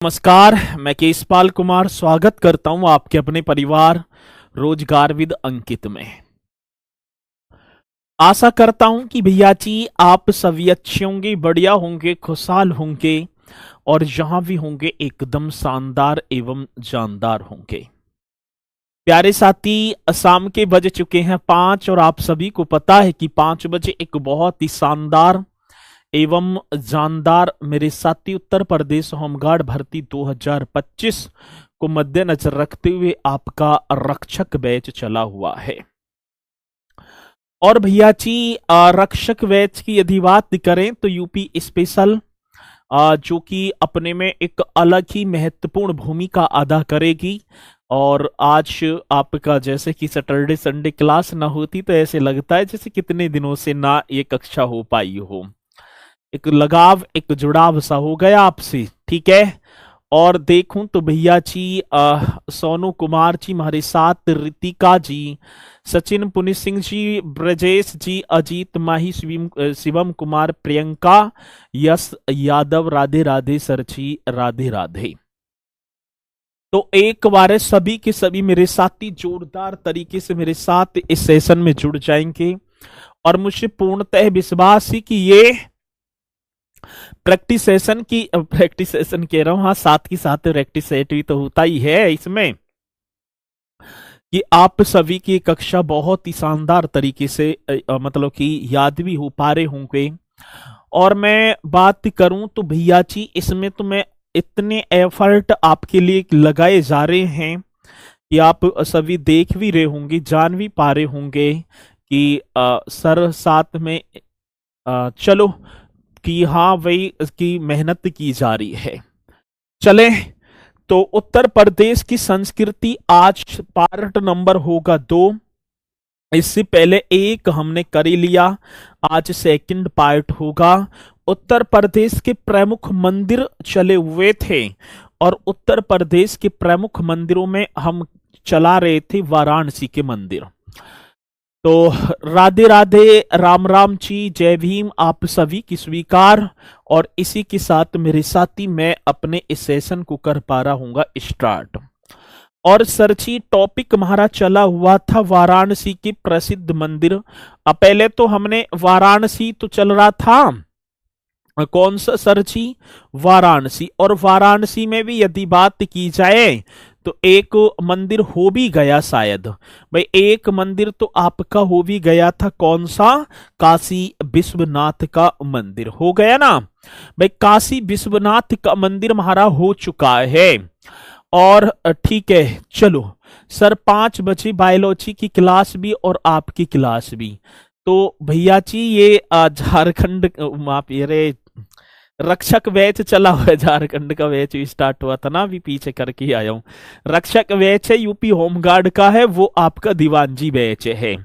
नमस्कार। मैं केशपाल कुमार स्वागत करता हूं आपके अपने परिवार रोजगार विद अंकित में। आशा करता हूं कि भैया जी आप सभी अच्छे होंगे, बढ़िया होंगे, खुशहाल होंगे और जहां भी होंगे एकदम शानदार एवं जानदार होंगे। प्यारे साथी, शाम के बज चुके हैं 5 और आप सभी को पता है कि 5 बजे एक बहुत ही शानदार एवं जानदार मेरे साथी उत्तर प्रदेश होमगार्ड भर्ती 2025 को मद्देनजर रखते हुए आपका रक्षक बैच चला हुआ है। और भैया जी रक्षक बैच की यदि बात करें तो यूपी स्पेशल जो कि अपने में एक अलग ही महत्वपूर्ण भूमिका अदा करेगी। और आज आपका जैसे कि सैटरडे संडे क्लास ना होती तो ऐसे लगता है जैसे कितने दिनों से ना ये कक्षा हो पाई हो। एक लगाव, एक जुड़ाव सा हो गया आपसे, ठीक है। और देखूं तो भैया जी सोनू कुमार जी हमारे साथ, रितिका जी, सचिन पुनित सिंह जी, ब्रजेश जी, अजीत माही, शिवम कुमार, प्रियंका, यश यादव, राधे राधे सर जी, राधे राधे। तो एक बार सभी के सभी मेरे साथी जोरदार तरीके से मेरे साथ इस सेशन में जुड़ जाएंगे और मुझे पूर्णतः विश्वास है कि ये प्रैक्टिस सेशन कह रहा हूं, हाँ साथ ही साथ प्रैक्टिस सेट भी तो होता ही है इसमें, कि आप सभी की कक्षा बहुत ही शानदार तरीके से मतलब कि याद भी हो पा रहे होंगे। और मैं बात करूं तो भैया जी इसमें तो मैं इतने एफर्ट आपके लिए लगाए जा रहे हैं कि आप सभी देख भी रहे होंगे, जान भी पा रहे होंगे कि सर साथ में चलो कि हाँ वही की मेहनत की जा रही है। चले तो उत्तर प्रदेश की संस्कृति आज पार्ट नंबर होगा 2। इससे पहले एक हमने कर ही लिया, आज सेकंड पार्ट होगा। उत्तर प्रदेश के प्रमुख मंदिर चले हुए थे और उत्तर प्रदेश के प्रमुख मंदिरों में हम चला रहे थे वाराणसी के मंदिर। तो राधे राधे, राम राम जी, जय भीम आप सभी की स्वीकार। और इसी के साथ मेरे साथी मैं अपने इस सेशन को कर पा रहा हूँ स्टार्ट। और सर जी टॉपिक हमारा चला हुआ था वाराणसी के प्रसिद्ध मंदिर। पहले तो हमने वाराणसी तो चल रहा था, कौन सा सर जी? वाराणसी। और वाराणसी में भी यदि बात की जाए तो एक मंदिर हो भी गया शायद, भाई एक मंदिर तो आपका हो भी गया था, कौन सा? काशी विश्वनाथ का मंदिर हो गया ना भाई। काशी विश्वनाथ का मंदिर हमारा हो चुका है। और ठीक है, चलो सर 5 बजे बायोलॉजी की क्लास भी और आपकी क्लास भी। तो भैया जी ये झारखंड माफ ये रक्षक बैच चला हुआ है, झारखंड का बैच स्टार्ट हुआ था ना, अभी पीछे करके आया हूं। रक्षक बैच है यूपी होमगार्ड का है, वो आपका दीवानजी बैच है,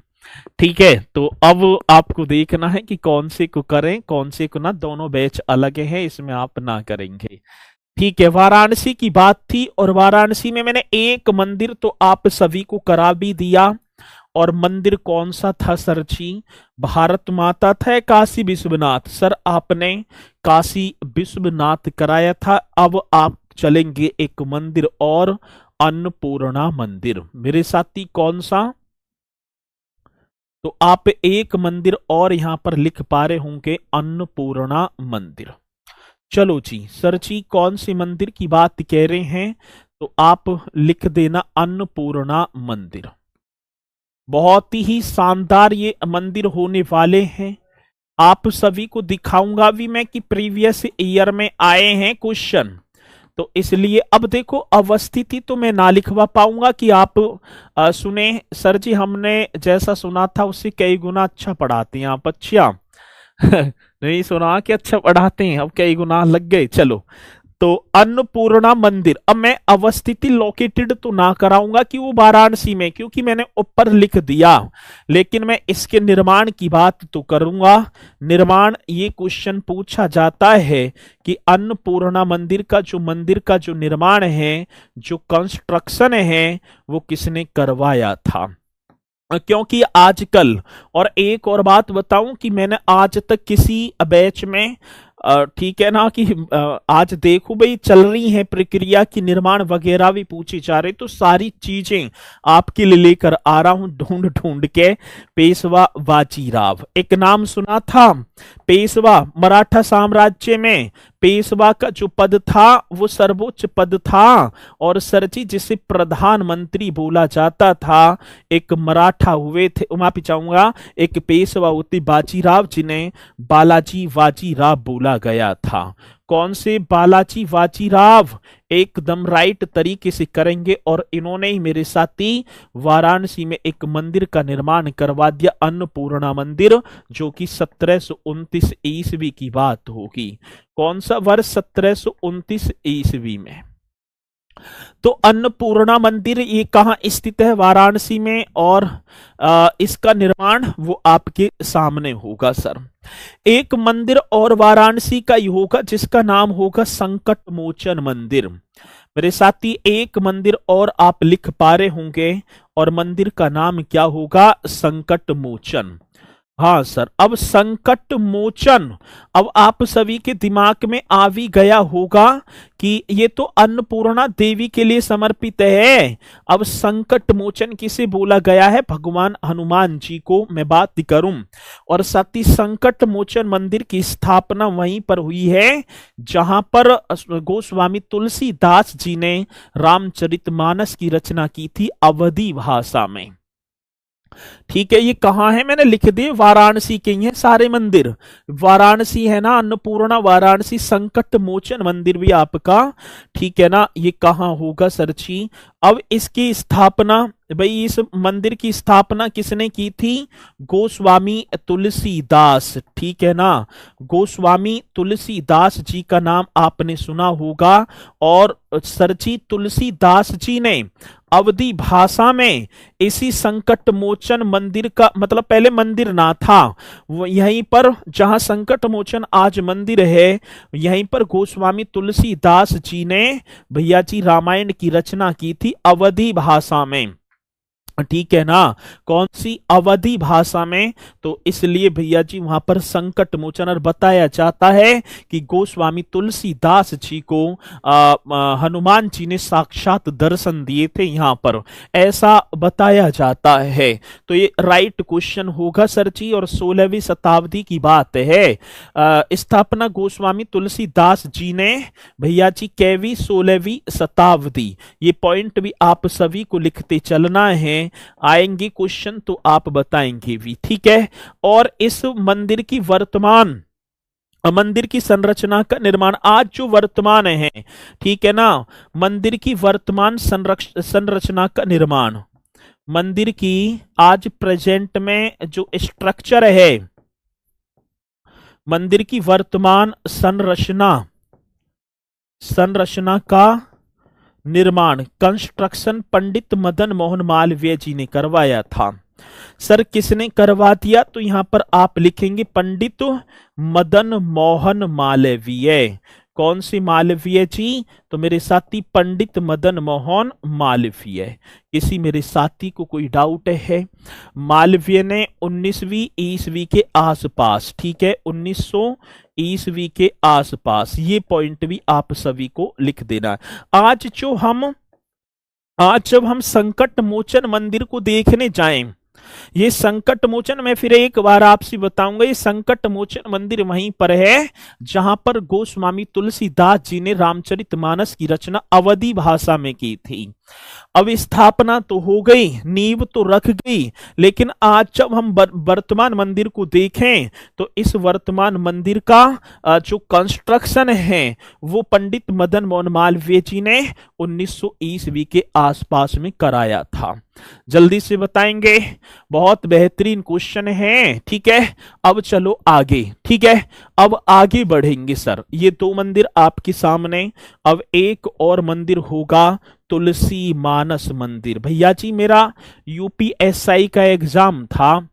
ठीक है। तो अब आपको देखना है कि कौन से को करें कौन से को ना, दोनों बैच अलग हैं, इसमें आप ना करेंगे, ठीक है। वाराणसी की बात थी और वाराणसी में मैंने एक मंदिर तो आप सभी को करा भी दिया। और मंदिर कौन सा था सर जी? भारत माता था, काशी विश्वनाथ? सर आपने काशी विश्वनाथ कराया था। अब आप चलेंगे एक मंदिर और, अन्नपूर्णा मंदिर। मेरे साथी कौन सा? तो आप एक मंदिर और यहां पर लिख पा रहे होंगे, अन्नपूर्णा मंदिर। चलो जी सर जी कौन सी मंदिर की बात कह रहे हैं? तो आप लिख देना अन्नपूर्णा मंदिर। बहुत ही शानदार ये मंदिर होने वाले हैं। आप सभी को दिखाऊंगा भी मैं कि प्रीवियस ईयर में आए हैं क्वेश्चन, तो इसलिए अब देखो अवस्थिति तो मैं ना लिखवा पाऊंगा कि आप सुने सर जी हमने जैसा सुना था उससे कई गुना अच्छा पढ़ाते हैं आप। अच्छा नहीं सुना कि अच्छा पढ़ाते हैं, अब कई गुना लग गए। चलो तो अन्नपूर्णा मंदिर, अब मैं अवस्थिति लोकेटेड तो ना कराऊंगा कि वो वाराणसी में, क्योंकि मैंने ऊपर लिख दिया, लेकिन मैं इसके निर्माण की बात तो करूंगा। निर्माण ये क्वेश्चन पूछा जाता है कि अन्नपूर्णा मंदिर का जो निर्माण है, जो कंस्ट्रक्शन है, वो किसने करवाया था। क्योंकि आजकल, और एक और बात बताऊं कि मैंने आज तक किसी बैच में ठीक है ना, कि आज देखो भाई चल रही है प्रक्रिया की निर्माण वगैरह भी पूछी जा रही, तो सारी चीजें आपके लिए लेकर आ रहा हूं ढूंढ ढूंढ के। पेशवा बाजीराव, एक नाम सुना था पेशवा, मराठा साम्राज्य में पेशवा का जो पद था वो सर्वोच्च पद था, और सर जी जिसे प्रधानमंत्री बोला जाता था, एक मराठा हुए थे, माफी चाहूंगा, एक पेशवा होती बाजीराव जिन्हें बालाजी बाजीराव बोला गया था। कौन से बालाजी बाजीराव, एकदम राइट तरीके से करेंगे, और इन्होंने ही मेरे साथी वाराणसी में एक मंदिर का निर्माण करवा दिया, अन्नपूर्णा मंदिर, जो कि 1729 ईस्वी की बात होगी। कौन सा वर्ष? 1729 ईस्वी में। तो अन्नपूर्णा मंदिर ये कहाँ स्थित है? वाराणसी में, और इसका निर्माण वो आपके सामने होगा सर। एक मंदिर और वाराणसी का ही होगा जिसका नाम होगा संकट मोचन मंदिर। मेरे साथी एक मंदिर और आप लिख पा रहे होंगे, और मंदिर का नाम क्या होगा? संकट मोचन। हाँ सर, अब संकट मोचन, अब आप सभी के दिमाग में आ भी गया होगा कि ये तो अन्नपूर्णा देवी के लिए समर्पित है। अब संकट मोचन किसे बोला गया है? भगवान हनुमान जी को मैं बात करूं। और साथ ही संकट मोचन मंदिर की स्थापना वहीं पर हुई है जहां पर गोस्वामी तुलसीदास जी ने रामचरितमानस की रचना की थी अवधी भाषा में। ठीक है, ये कहाँ है? मैंने लिख दिए, वाराणसी के ही हैं सारे मंदिर। वाराणसी है ना, अन्नपूर्णा वाराणसी, संकट मोचन मंदिर भी आपका, ठीक है ना। ये कहाँ होगा सर जी? अब इसकी स्थापना, भाई इस मंदिर की स्थापना किसने की थी? गोस्वामी तुलसीदास, ठीक है ना। गोस्वामी तुलसीदास जी का नाम आपने सुना होगा, और सर जी तुलसीदास जी ने अवधी भाषा में इसी संकट मोचन मंदिर का, मतलब पहले मंदिर ना था, यहीं पर जहां संकट मोचन आज मंदिर है, यहीं पर गोस्वामी तुलसीदास जी ने भैया जी रामायण की रचना की थी अवधी भाषा में, ठीक है ना। कौन सी? अवधी भाषा में। तो इसलिए भैया जी वहां पर संकट मोचन, और बताया जाता है कि गोस्वामी तुलसीदास जी को हनुमान जी ने साक्षात दर्शन दिए थे यहां पर, ऐसा बताया जाता है। तो ये राइट क्वेश्चन होगा सर जी, और 16वीं शताब्दी की बात है। स्थापना गोस्वामी तुलसीदास जी ने, भैया जी कैवी? 16वीं शताब्दी। ये पॉइंट भी आप सभी को लिखते चलना है, आएंगे क्वेश्चन तो आप बताएंगे भी, ठीक है। और इस मंदिर की वर्तमान, मंदिर की संरचना का निर्माण आज जो वर्तमान है, ठीक है ना, मंदिर की वर्तमान संरचना का निर्माण, मंदिर की आज प्रेजेंट में जो स्ट्रक्चर है, मंदिर की वर्तमान संरचना का निर्माण, कंस्ट्रक्शन पंडित मदन मोहन मालवीय जी ने करवाया था। सर किसने करवा दिया? तो यहां पर आप लिखेंगे पंडित मदन मोहन मालवीय। कौन सी मालवीय जी? तो मेरे साथी पंडित मदन मोहन मालवीय। किसी मेरे साथी को कोई डाउट है? मालवीय ने 19वीं ईस्वी के आसपास, ठीक है, 1900 ईस्वी के आसपास, ये पॉइंट भी आप सभी को लिख देना है। आज जब हम संकट मोचन मंदिर को देखने जाएं, ये संकट मोचन, मैं फिर एक बार आपसे बताऊंगा, ये संकट मोचन मंदिर वहीं पर है जहां पर गोस्वामी तुलसीदास जी ने रामचरितमानस की रचना अवधी भाषा में की थी। अब स्थापना तो हो गई, नींव तो रख गई, लेकिन आज जब हम वर्तमान मंदिर को देखें तो इस वर्तमान मंदिर का जो कंस्ट्रक्शन है वो पंडित मदन मोहन मालवीय जी ने 1900 ईस्वी के आसपास में कराया था। जल्दी से बताएंगे, बहुत बेहतरीन क्वेश्चन है, ठीक है। अब चलो आगे, ठीक है, अब आगे बढ़ेंगे सर। ये दो मंदिर आपके सामने, अब एक और मंदिर होगा तुलसी मानस मंदिर। भैया जी मेरा यूपीएसआई का एग्जाम था,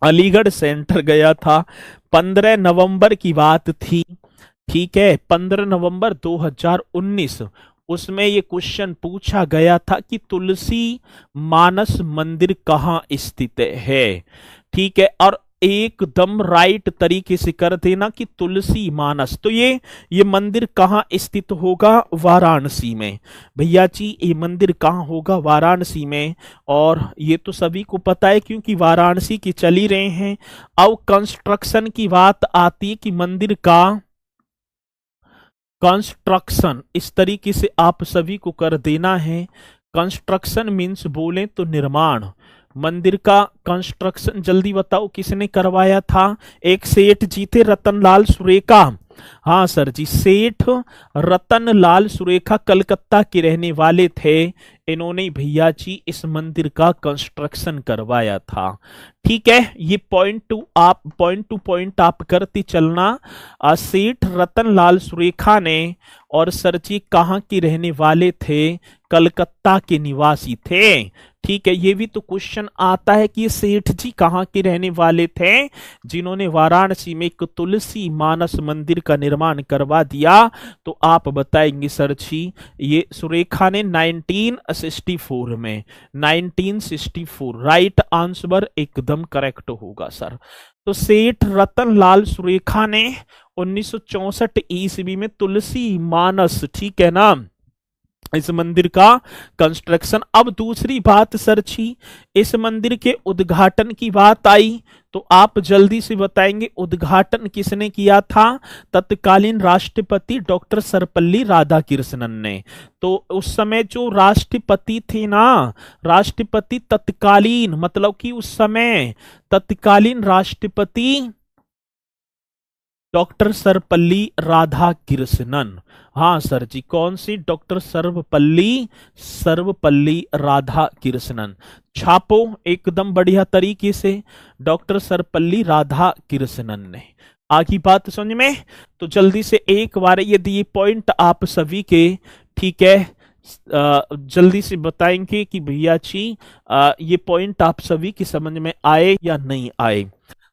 अलीगढ़ सेंटर गया था, 15 नवंबर की बात थी, ठीक है, 15 नवंबर 2019। उसमें ये क्वेश्चन पूछा गया था कि तुलसी मानस मंदिर कहाँ स्थित है, ठीक है। और एकदम राइट तरीके से कर देना कि तुलसी मानस। तो ये मंदिर कहाँ स्थित होगा? वाराणसी में। भैया जी ये मंदिर कहाँ होगा? वाराणसी में। और ये तो सभी को पता है क्योंकि वाराणसी की चल ही रहे हैं। अब कंस्ट्रक्शन की बात आती है कि मंदिर का कंस्ट्रक्शन इस तरीके से आप सभी को कर देना है। कंस्ट्रक्शन मीन्स बोले तो निर्माण। मंदिर का कंस्ट्रक्शन जल्दी बताओ किसने करवाया था? एक सेठ जी थे रतनलाल सुरेखा। हाँ सर जी, सेठ रतनलाल सुरेखा कलकत्ता के रहने वाले थे। इन्होंने भैया जी इस मंदिर का कंस्ट्रक्शन करवाया था। ठीक है, ये पॉइंट टू पॉइंट आप करते चलना। सेठ रतनलाल सुरेखा ने, और सर जी कहाँ के रहने वाले थे? कलकत्ता के निवासी थे। ठीक है, ये भी तो क्वेश्चन आता है कि ये सेठ जी कहाँ के रहने वाले थे जिन्होंने वाराणसी में एक तुलसी मानस मंदिर का निर्माण करवा दिया? तो आप बताएंगे सर जी ये सुरेखा ने 1964 में। 1964 राइट आंसर एकदम करेक्ट होगा सर। तो सेठ रतनलाल सुरेखा ने 1964 ईस्वी में तुलसी मानस, ठीक है ना, इस मंदिर का कंस्ट्रक्शन। अब दूसरी बात सर जी, इस मंदिर के उद्घाटन की बात आई तो आप जल्दी से बताएंगे उद्घाटन किसने किया था? तत्कालीन राष्ट्रपति डॉक्टर सर्वपल्ली राधाकृष्णन ने। तो उस समय जो राष्ट्रपति थे ना, राष्ट्रपति तत्कालीन मतलब कि उस समय तत्कालीन राष्ट्रपति डॉक्टर सर्वपल्ली राधाकृष्णन। हाँ सर जी, कौन सी? डॉक्टर सर्वपल्ली राधाकृष्णन। छापो एकदम बढ़िया तरीके से, डॉक्टर सर्वपल्ली राधाकृष्णन ने। आगे बात समझ में? तो जल्दी से एक बार यदि ये पॉइंट आप सभी के, ठीक है, जल्दी से बताएंगे कि भैया जी ये पॉइंट आप सभी की समझ में आए या नहीं आए।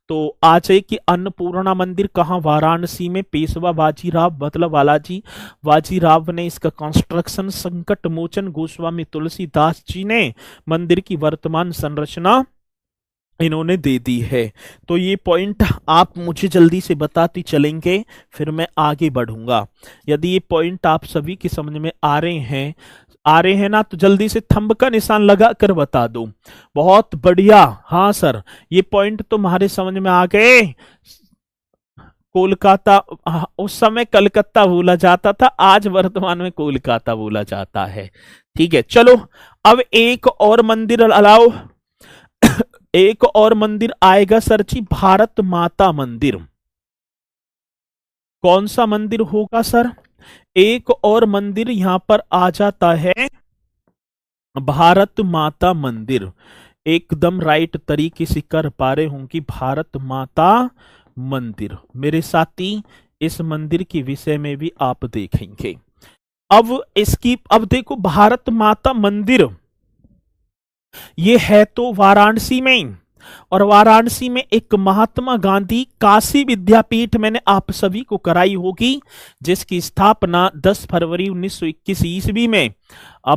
तो आ जाए कि अन्नपूर्णा मंदिर कहाँ? वाराणसी में। पेशवा बाजीराव मतलब बालाजी बाजीराव ने इसका कंस्ट्रक्शन संकट मोचन गोस्वामी तुलसीदास जी ने मंदिर की वर्तमान संरचना इन्होंने दे दी है। तो ये पॉइंट आप मुझे जल्दी से बताते चलेंगे, फिर मैं आगे बढ़ूंगा। यदि ये पॉइंट आप सभी की समझ में आ रहे हैं ना, तो जल्दी से थंब का निशान लगा कर बता दो। बहुत बढ़िया। हाँ सर, ये पॉइंट तो हमारे समझ में आ गए। कोलकाता, उस समय कलकत्ता बोला जाता था, आज वर्तमान में कोलकाता बोला जाता है। ठीक है, चलो अब एक और मंदिर अलाओ। एक और मंदिर आएगा सर जी, भारत माता मंदिर। कौन सा मंदिर होगा सर? एक और मंदिर यहां पर आ जाता है, भारत माता मंदिर। एकदम राइट तरीके से कर पा रहे होंगे, भारत माता मंदिर। मेरे साथी इस मंदिर के विषय में भी आप देखेंगे। अब देखो, भारत माता मंदिर ये है तो वाराणसी में, और वाराणसी में एक महात्मा गांधी काशी विद्यापीठ मैंने आप सभी को कराई होगी, जिसकी स्थापना 10 फरवरी 1921 ईस्वी में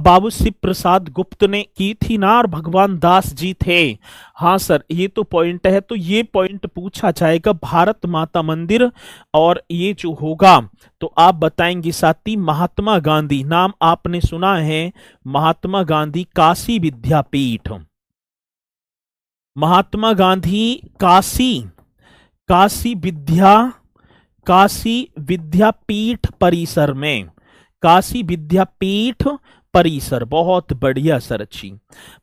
बाबू शिव प्रसाद गुप्त ने की थी ना, और भगवान दास जी थे। हाँ सर, ये तो पॉइंट है। तो ये पॉइंट पूछा जाएगा भारत माता मंदिर, और ये जो होगा तो आप बताएंगे साथी, महात्मा गांधी नाम आपने सुना है, महात्मा गांधी काशी विद्यापीठ। महात्मा गांधी काशी विद्यापीठ परिसर में, काशी विद्यापीठ परिसर। बहुत बढ़िया सर, अच्छी।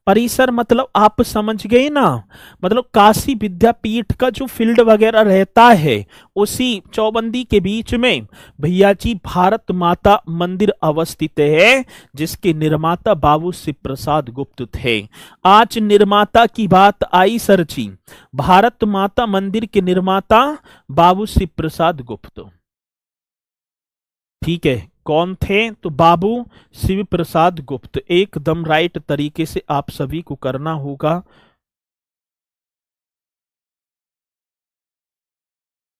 परिसर मतलब आप समझ गए ना, मतलब काशी विद्यापीठ का जो फील्ड वगैरह रहता है उसी चौबंदी के बीच में भैया जी भारत माता मंदिर अवस्थित है, जिसके निर्माता बाबू शिव प्रसाद गुप्त थे। आज निर्माता की बात आई सर जी, भारत माता मंदिर के निर्माता बाबू शिव प्रसाद गुप्त। ठीक है, कौन थे? तो बाबू शिव प्रसाद गुप्त। एकदम राइट तरीके से आप सभी को करना होगा।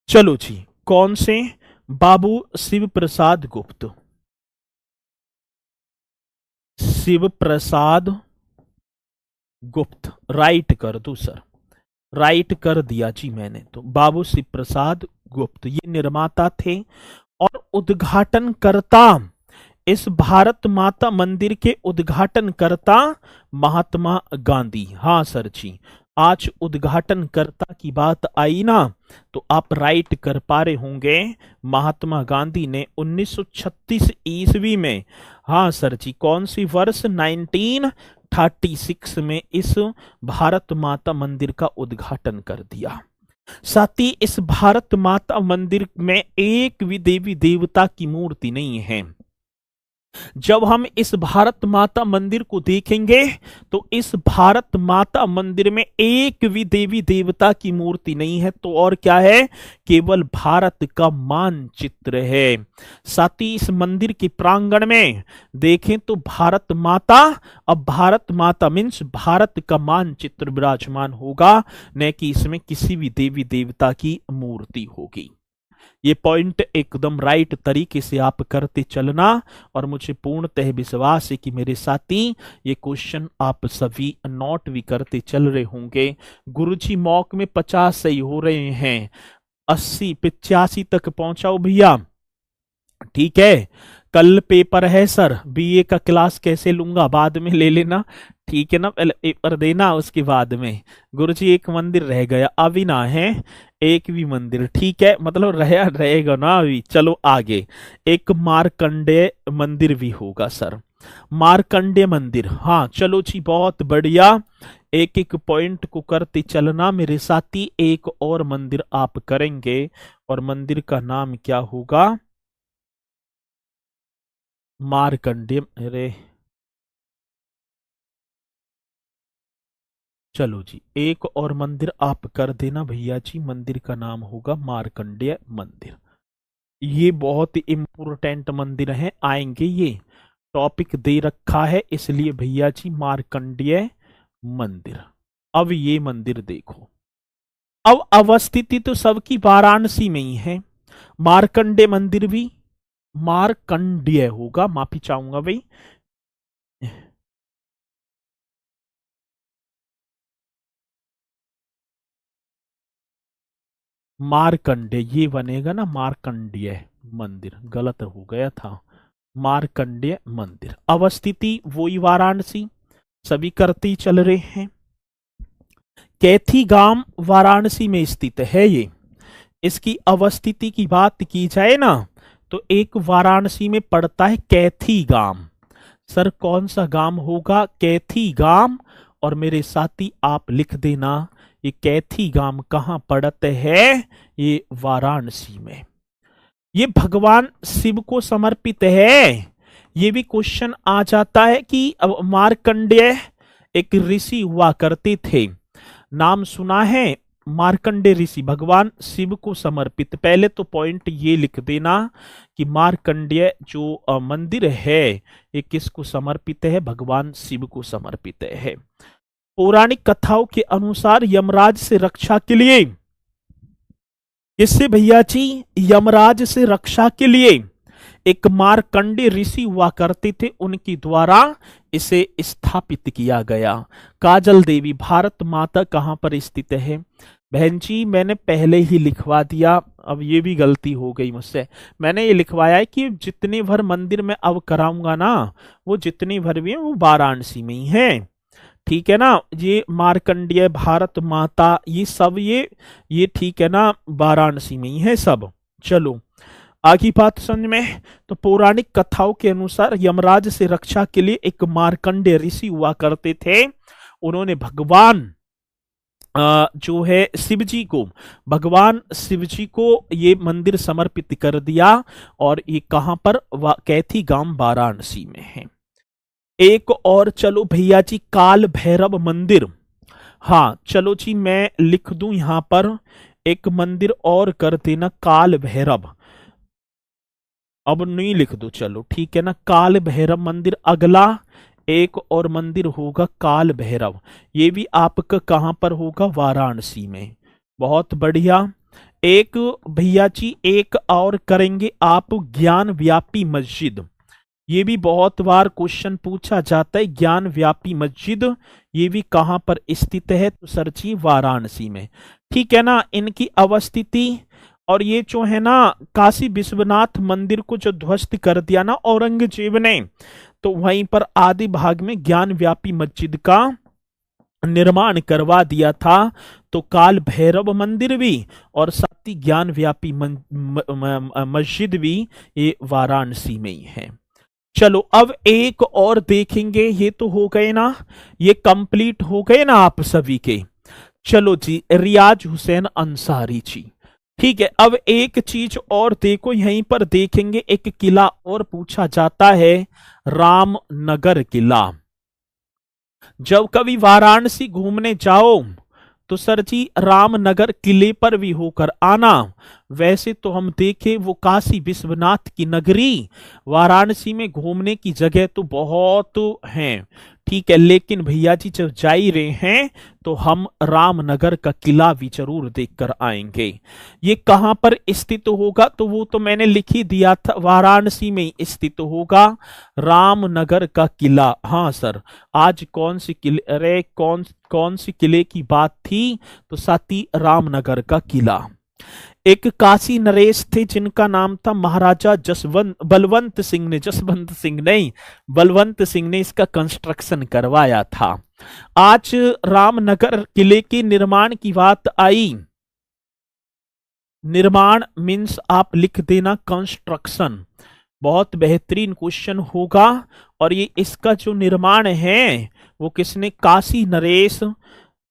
चलो जी, कौन से? बाबू शिव प्रसाद गुप्त। शिव प्रसाद गुप्त राइट कर दो सर। राइट कर दिया जी मैंने। तो बाबू शिव प्रसाद गुप्त ये निर्माता थे और उद्घाटनकर्ता, इस भारत माता मंदिर के उद्घाटनकर्ता महात्मा गांधी। हाँ सर जी, आज उद्घाटनकर्ता की बात आई ना, तो आप राइट कर पा रहे होंगे। महात्मा गांधी ने 1936 ईस्वी में, हाँ सर जी, कौन सी वर्ष, 1936 में इस भारत माता मंदिर का उद्घाटन कर दिया। साथ ही इस भारत माता मंदिर में एक भी देवी देवता की मूर्ति नहीं है। जब हम इस भारत माता मंदिर को देखेंगे तो इस भारत माता मंदिर में एक भी देवी देवता की मूर्ति नहीं है, तो और क्या है, केवल भारत का मानचित्र है। साथ ही इस मंदिर के प्रांगण में देखें तो भारत माता, अब भारत माता मीन्स भारत का मानचित्र विराजमान होगा, न कि इसमें किसी भी देवी देवता की मूर्ति होगी। ये पॉइंट एकदम राइट तरीके से आप करते चलना, और मुझे पूर्णतः विश्वास है कि मेरे साथी ये क्वेश्चन आप सभी नोट भी करते चल रहे होंगे। गुरुजी मॉक में 50 सही हो रहे हैं, 80 85 तक पहुंचाओ भैया, ठीक है। कल पेपर है सर, बीए का क्लास कैसे लूंगा बाद में ले लेना, ठीक है ना, पहले पेपर देना उसके बाद में। गुरुजी एक मंदिर रह गया, अभी ना है एक भी मंदिर, ठीक है, मतलब रहेगा ना अभी। चलो आगे, एक मार्कंडेय मंदिर भी होगा सर, मार्कंडेय मंदिर। हाँ चलो जी, बहुत बढ़िया, एक एक पॉइंट को करते चलना मेरे साथी। एक और मंदिर आप करेंगे, और मंदिर का नाम क्या होगा, मार्कंडेय। अरे चलो जी, एक और मंदिर आप कर देना भैया जी, मंदिर का नाम होगा मार्कंडेय मंदिर। ये बहुत ही इंपोर्टेंट मंदिर है, आएंगे, ये टॉपिक दे रखा है इसलिए भैया जी, मार्कंडेय मंदिर। अब ये मंदिर देखो, अब अवस्थिति तो सबकी वाराणसी में ही है, मार्कंडेय मंदिर भी मार्कंडेय होगा, माफी चाहूंगा भाई। मार्कंडेय ये बनेगा ना, मार्कंडेय मंदिर, गलत हो गया था, मार्कंडेय मंदिर। अवस्थिति वही वाराणसी, सभी करते ही चल रहे हैं। कैथी गांव वाराणसी में स्थित है ये। इसकी अवस्थिति की बात की जाए ना, तो एक वाराणसी में पड़ता है कैथी गांव। सर कौन सा गांव होगा, कैथी गांव। और मेरे साथी आप लिख देना, ये कैथी गांव कहां पड़ते है, ये वाराणसी में। ये भगवान शिव को समर्पित है। ये भी क्वेश्चन आ जाता है कि अब मार्कंडेय एक ऋषि हुआ करते थे, नाम सुना है, मार्कंडेय ऋषि भगवान शिव को समर्पित। पहले तो पॉइंट ये लिख देना कि मार्कंडेय जो मंदिर है ये किसको समर्पित है, भगवान शिव को समर्पित है। पौराणिक कथाओं के अनुसार यमराज से रक्षा के लिए, इससे भैया जी, यमराज से रक्षा के लिए एक मार्कंडेय ऋषि हुआ करते थे, उनके द्वारा इसे स्थापित किया गया। काजल देवी भारत माता कहां पर स्थित है, बहन जी मैंने पहले ही लिखवा दिया, अब ये भी गलती हो गई मुझसे। मैंने ये लिखवाया है कि जितने भर मंदिर में अब कराऊंगा ना, वो जितने भर भी हैं वो वाराणसी में ही हैं, ठीक है ना। ये मार्कंडेय, भारत माता, ये सब ये ठीक है ना, वाराणसी में ही है सब। चलो आगे बात समझ में। तो पौराणिक कथाओं के अनुसार यमराज से रक्षा के लिए एक मार्कंडेय ऋषि हुआ करते थे। उन्होंने भगवान जो है शिव जी को, भगवान शिव जी को ये मंदिर समर्पित कर दिया, और ये कहां पर, कैथी गांव वाराणसी में है। एक और चलो भैया जी, काल भैरव मंदिर। हाँ चलो जी, मैं लिख दूं यहां पर एक मंदिर और कर देना, काल भैरव। अब नहीं लिख दो, चलो ठीक है ना, काल भैरव मंदिर। अगला एक और मंदिर होगा काल भैरव, ये भी आपका कहां पर होगा, वाराणसी में। बहुत बढ़िया। एक भैया जी एक और करेंगे आप, ज्ञान व्यापी मस्जिद। ये भी बहुत बार क्वेश्चन पूछा जाता है। ज्ञान व्यापी मस्जिद ये भी कहां पर स्थित है? तो सर जी वाराणसी में। ठीक है ना। इनकी अवस्थिति और ये जो है ना काशी विश्वनाथ मंदिर को जो ध्वस्त कर दिया ना औरंगजेब ने, तो वहीं पर आदि भाग में ज्ञान व्यापी मस्जिद का निर्माण करवा दिया था। तो काल भैरव मंदिर भी और साथ ही ज्ञान व्यापी मस्जिद भी ये वाराणसी में ही है। चलो अब एक और देखेंगे। ये तो हो गए ना, ये कंप्लीट हो गए ना आप सभी के। चलो जी, रियाज हुसैन अंसारी जी। ठीक है, अब एक चीज और देखो, यहीं पर देखेंगे एक किला और पूछा जाता है, रामनगर किला। जब कभी वाराणसी घूमने जाओ तो सर जी रामनगर किले पर भी होकर आना। वैसे तो हम देखें वो काशी विश्वनाथ की नगरी, वाराणसी में घूमने की जगह तो बहुत हैं। ठीक है, लेकिन भैया जी जब जा ही रहे हैं तो हम रामनगर का किला भी जरूर देखकर आएंगे। ये कहां पर स्थित होगा? तो वो तो मैंने लिख ही दिया था, वाराणसी में स्थित होगा रामनगर का किला। हाँ सर, आज कौन सी किले, अरे कौन सी किले की बात थी? तो साथी रामनगर का किला। एक काशी नरेश थे जिनका नाम था महाराजा बलवंत सिंह ने, जसवंत सिंह नहीं, बलवंत सिंह ने इसका कंस्ट्रक्शन करवाया था। आज रामनगर किले के निर्माण की बात आई, निर्माण मीन्स आप लिख देना कंस्ट्रक्शन, बहुत बेहतरीन क्वेश्चन होगा। और ये इसका जो निर्माण है वो किसने? काशी नरेश।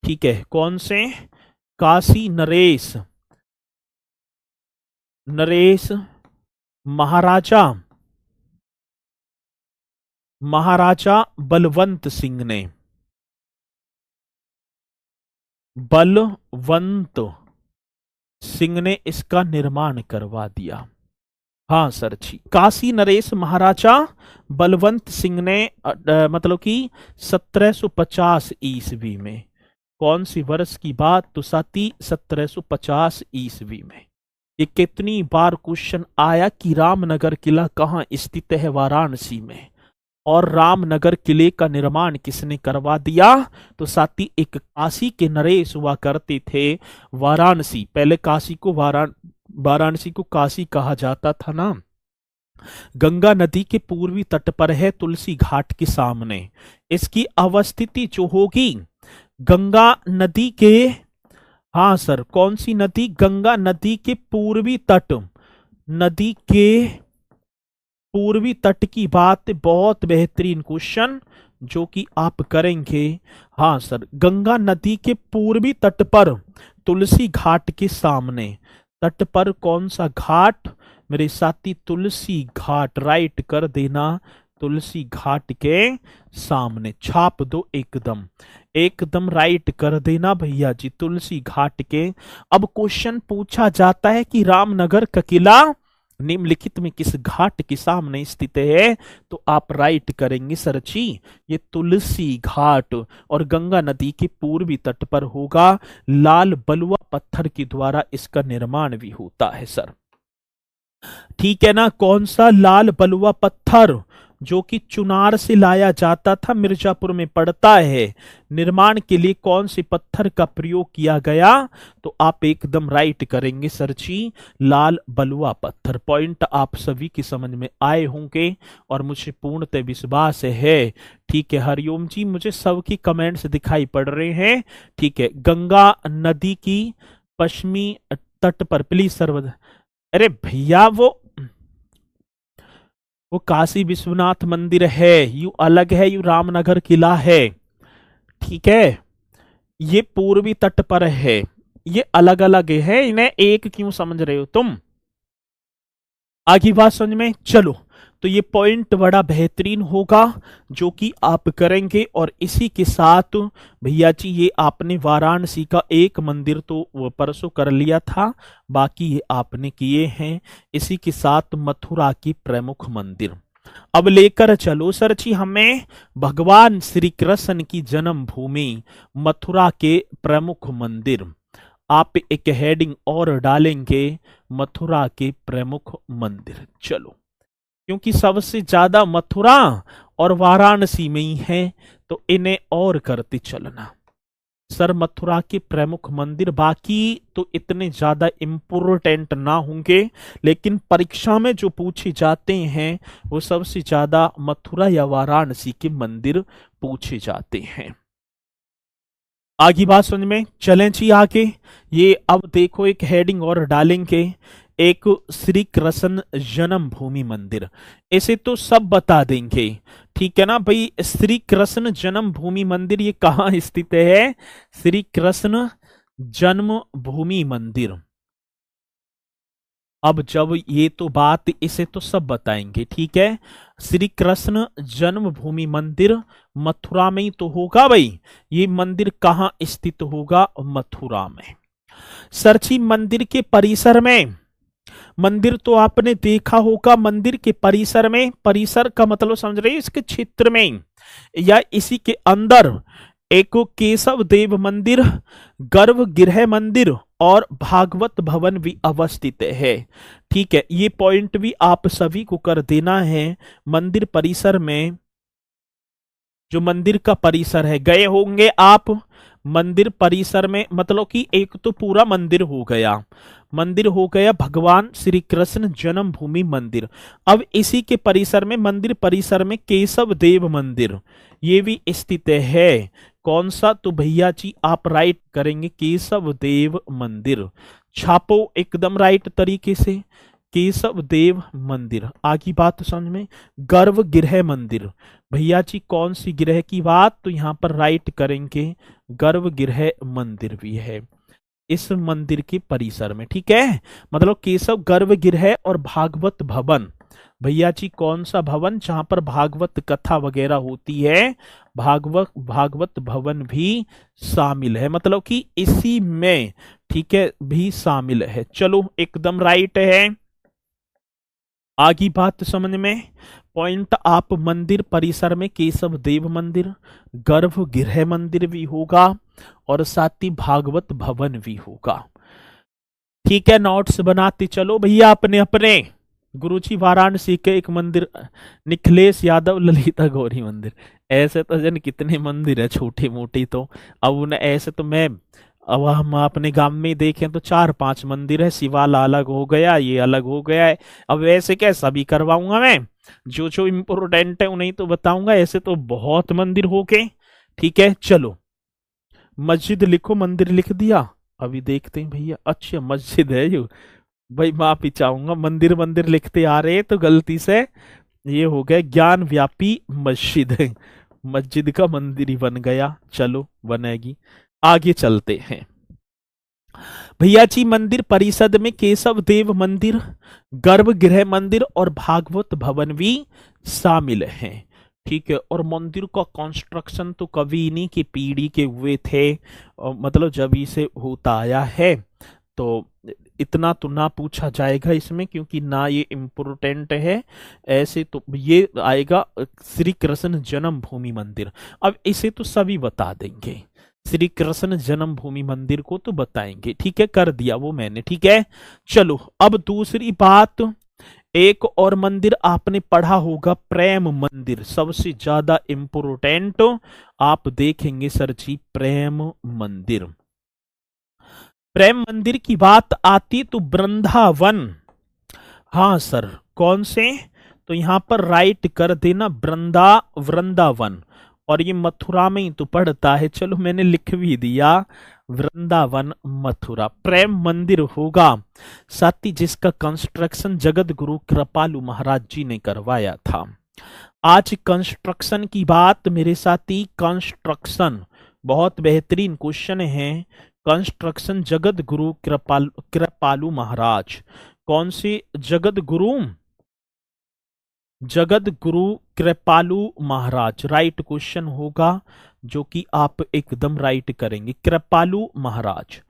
ठीक है, कौन से? काशी नरेश महाराजा बलवंत सिंह ने, बलवंत सिंह ने इसका निर्माण करवा दिया। हाँ सर जी, काशी नरेश महाराजा बलवंत सिंह ने मतलब कि 1750 ईस्वी में। कौन सी वर्ष की बात? तो साथी 1750 ईस्वी में। ये कितनी बार क्वेश्चन आया कि रामनगर किला कहाँ स्थित है? वाराणसी में। और रामनगर किले का निर्माण किसने करवा दिया? तो साथी एक काशी के नरेश हुआ करते थे वाराणसी। पहले काशी को वाराणसी को काशी कहा जाता था ना। गंगा नदी के पूर्वी तट पर है, तुलसी घाट के सामने। इसकी अवस्थिति जो होगी गंगा नदी के, हाँ सर, कौन सी नदी? गंगा नदी के पूर्वी तट, नदी के पूर्वी तट की बात। बहुत बेहतरीन क्वेश्चन जो कि आप करेंगे। हाँ सर, गंगा नदी के पूर्वी तट पर तुलसी घाट के सामने। तट पर कौन सा घाट मेरे साथी? तुलसी घाट, राइट कर देना, तुलसी घाट के सामने। छाप दो, एकदम राइट कर देना भैया जी, तुलसी घाट के। अब क्वेश्चन पूछा जाता है कि रामनगर का किला निम्नलिखित में किस घाट के सामने स्थित है? तो आप राइट करेंगे सर जी ये तुलसी घाट, और गंगा नदी के पूर्वी तट पर होगा। लाल बलुआ पत्थर के द्वारा इसका निर्माण भी होता है सर। ठीक है ना। कौन सा? लाल बलुआ पत्थर, जो कि चुनार से लाया जाता था, मिर्जापुर में पड़ता है। निर्माण के लिए कौन से पत्थर का प्रयोग किया गया? तो आप एकदम राइट करेंगे सर जी, लाल बलुआ पत्थर। पॉइंट आप सभी की समझ में आए होंगे और मुझे पूर्णतः विश्वास है। ठीक है, हरिओम जी, मुझे सबकी कमेंट्स दिखाई पड़ रहे हैं। ठीक है, गंगा नदी की पश्चिमी तट पर प्लीज सर्व, अरे भैया वो काशी विश्वनाथ मंदिर है, यू अलग है, यू रामनगर किला है। ठीक है, ये पूर्वी तट पर है, ये अलग अलग है, इन्हें एक क्यों समझ रहे हो तुम? आगे बात समझ में? चलो, तो ये पॉइंट बड़ा बेहतरीन होगा जो कि आप करेंगे। और इसी के साथ भैया जी ये आपने वाराणसी का एक मंदिर तो परसों कर लिया था, बाकी ये आपने किए हैं। इसी के साथ मथुरा की प्रमुख मंदिर अब लेकर चलो सर जी हमें। भगवान श्री कृष्ण की जन्मभूमि मथुरा के प्रमुख मंदिर, आप एक हेडिंग और डालेंगे, मथुरा के प्रमुख मंदिर। चलो क्योंकि सबसे ज्यादा मथुरा और वाराणसी में ही है, तो इन्हें और करते चलना। सर मथुरा के प्रमुख मंदिर बाकी तो इतने ज्यादा इम्पोर्टेंट ना होंगे, लेकिन परीक्षा में जो पूछे जाते हैं वो सबसे ज्यादा मथुरा या वाराणसी के मंदिर पूछे जाते हैं। आगे बात समझ में, चलें जी आगे। ये अब देखो एक हेडिंग और डालेंगे, एक श्री कृष्ण जन्मभूमि मंदिर। इसे तो सब बता देंगे, ठीक है ना भाई। श्री कृष्ण जन्मभूमि मंदिर ये कहाँ स्थित है? श्री कृष्ण जन्मभूमि मंदिर। अब जब ये तो बात, इसे तो सब बताएंगे, ठीक है। श्री कृष्ण जन्मभूमि मंदिर मथुरा में ही तो होगा भाई। ये मंदिर कहाँ स्थित होगा? मथुरा में। सरची मंदिर के परिसर में, मंदिर तो आपने देखा होगा, मंदिर के परिसर में, परिसर का मतलब समझ रहे हैं, इसके क्षेत्र में या इसी के अंदर एक केशव देव मंदिर, गर्भगृह मंदिर और भागवत भवन भी अवस्थित है, ठीक है। ये पॉइंट भी आप सभी को कर देना है। मंदिर परिसर में, जो मंदिर का परिसर है, गए होंगे आप मंदिर परिसर में, मतलब कि एक तो पूरा मंदिर हो गया, मंदिर हो गया भगवान श्री कृष्ण जन्मभूमि मंदिर। अब इसी के परिसर में, मंदिर परिसर में केशव देव मंदिर ये भी स्थित है। कौन सा? तो भैया जी आप राइट करेंगे केशव देव मंदिर, छापो एकदम राइट तरीके से, केशव देव मंदिर। आगे बात समझ में, गर्भगृह मंदिर, भैया जी कौन सी गृह की बात? तो यहां पर राइट करेंगे गर्भगृह मंदिर भी है इस मंदिर के परिसर में, ठीक है। मतलब केशव गर्भगृह और भागवत भवन, भैया जी कौन सा भवन? जहां पर भागवत कथा वगैरह होती है, भागवत भवन भी शामिल है, मतलब कि इसी में, ठीक है, भी शामिल है। चलो एकदम राइट है। आगे बात समझ में, पॉइंट आप मंदिर परिसर में केशव देव मंदिर, गर्भगृह मंदिर भी होगा और साथ ही भागवत भवन भी होगा, ठीक है। नोट्स बनाते चलो भैया अपने अपने। गुरुजी वाराणसी के एक मंदिर, निखिलेश यादव ललिता गौरी मंदिर, ऐसे तो जन कितने मंदिर है छोटे मोटे, तो अब उन्हें ऐसे तो मैं, अब हम अपने गांव में देखें तो 4-5 मंदिर है, शिवाला अलग हो गया, ये अलग हो गया है। अब वैसे क्या सभी करवाऊंगा मैं, जो जो इम्पोर्टेंट है उन्हें तो बताऊंगा, ऐसे तो बहुत मंदिर हो गए, ठीक है। चलो मस्जिद लिखो, मंदिर लिख दिया, अभी देखते हैं भैया। अच्छा मस्जिद है ये, भाई माफी चाहूंगा, मंदिर मंदिर लिखते आ रहे तो गलती से ये हो गया ज्ञान व्यापी मस्जिद है, मस्जिद का मंदिर ही बन गया। चलो बनेगी, आगे चलते हैं भैया जी। मंदिर परिषद में केशव देव मंदिर, गर्भगृह मंदिर और भागवत भवन भी शामिल हैं, ठीक है। और मंदिर का कंस्ट्रक्शन तो कभी इन्हीं की पीढ़ी के हुए थे, मतलब जब इसे होता आया है, तो इतना तो ना पूछा जाएगा इसमें, क्योंकि ना ये इम्पोर्टेंट है। ऐसे तो ये आएगा श्री कृष्ण जन्मभूमि मंदिर, अब इसे तो सभी बता देंगे, श्री कृष्ण जन्मभूमि मंदिर को तो बताएंगे, ठीक है, कर दिया वो मैंने, ठीक है। चलो अब दूसरी बात, एक और मंदिर आपने पढ़ा होगा, प्रेम मंदिर, सबसे ज्यादा इंपोर्टेंट आप देखेंगे सर जी, प्रेम मंदिर। प्रेम मंदिर की बात आती तो वृंदावन, हाँ सर कौन से? तो यहां पर राइट कर देना वृंदावन, और ये मथुरा में ही तो पड़ता है। चलो मैंने लिख भी दिया वृंदावन मथुरा, प्रेम मंदिर होगा, साथ ही जिसका कंस्ट्रक्शन जगत गुरु कृपालु महाराज जी ने करवाया था। आज कंस्ट्रक्शन की बात मेरे साथी, कंस्ट्रक्शन बहुत बेहतरीन क्वेश्चन है। कंस्ट्रक्शन जगत गुरु कृपालु महाराज, कौन से जगत गुरु? जगत गुरु कृपालु महाराज, राइट क्वेश्चन होगा, जो कि आप एकदम राइट करेंगे, कृपालु महाराज।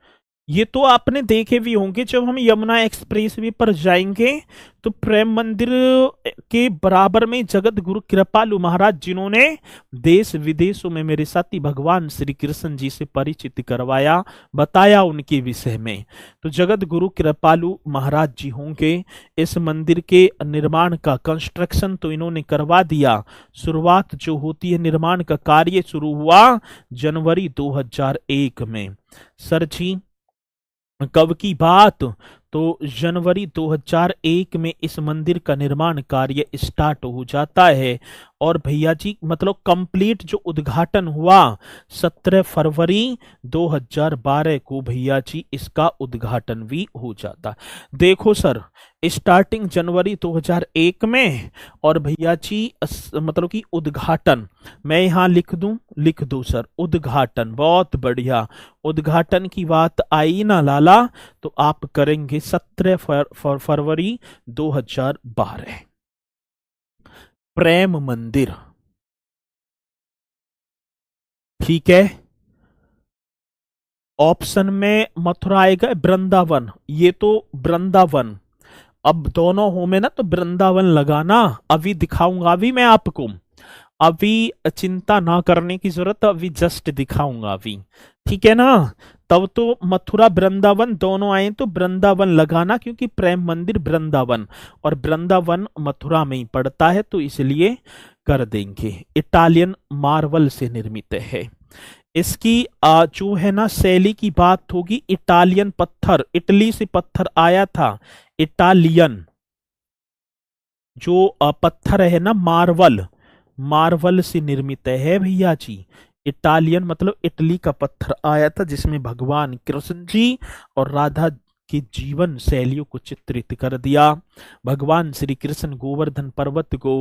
ये तो आपने देखे भी होंगे, जब हम यमुना एक्सप्रेसवे पर जाएंगे तो प्रेम मंदिर के बराबर में जगत गुरु कृपालु महाराज, जिन्होंने देश विदेशों में मेरे साथी भगवान श्री कृष्ण जी से परिचित करवाया, बताया उनके विषय में, तो जगत गुरु कृपालु महाराज जी होंगे। इस मंदिर के निर्माण का कंस्ट्रक्शन तो इन्होंने करवा दिया। शुरुआत जो होती है, निर्माण का कार्य शुरू हुआ जनवरी 2001 में। सर जी कब की बात? तो जनवरी 2001 में इस मंदिर का निर्माण कार्य स्टार्ट हो जाता है। और भैया जी मतलब कंप्लीट जो उद्घाटन हुआ 17 फरवरी 2012 को भैया जी इसका उद्घाटन भी हो जाता। देखो सर, स्टार्टिंग जनवरी 2001 में, और भैया जी मतलब कि उद्घाटन, मैं यहां लिख दूं, लिख दो सर, उद्घाटन, बहुत बढ़िया। उद्घाटन की बात आई ना लाला, तो आप करेंगे 17 फरवरी 2012। प्रेम मंदिर, ठीक है। ऑप्शन में मथुरा आएगा, वृंदावन, ये तो वृंदावन। अब दोनों हो में ना, तो वृंदावन लगाना, अभी दिखाऊंगा अभी मैं आपको, अभी चिंता ना करने की जरूरत, अभी जस्ट दिखाऊंगा अभी, ठीक है ना। तब तो मथुरा वृंदावन दोनों आए तो वृंदावन लगाना, क्योंकि प्रेम मंदिर वृंदावन, और वृंदावन मथुरा में ही पड़ता है, तो इसलिए कर देंगे। इटालियन मार्बल से निर्मित है। इसकी जो है ना शैली की बात होगी, इटालियन पत्थर, इटली से पत्थर आया था, इटालियन जो पत्थर है ना, मार्बल, मार्बल से निर्मित है भैया जी। इटालियन मतलब इटली का पत्थर आया था, जिसमें भगवान कृष्ण जी और राधा की जीवन शैलियों को चित्रित कर दिया। भगवान श्री कृष्ण गोवर्धन पर्वत को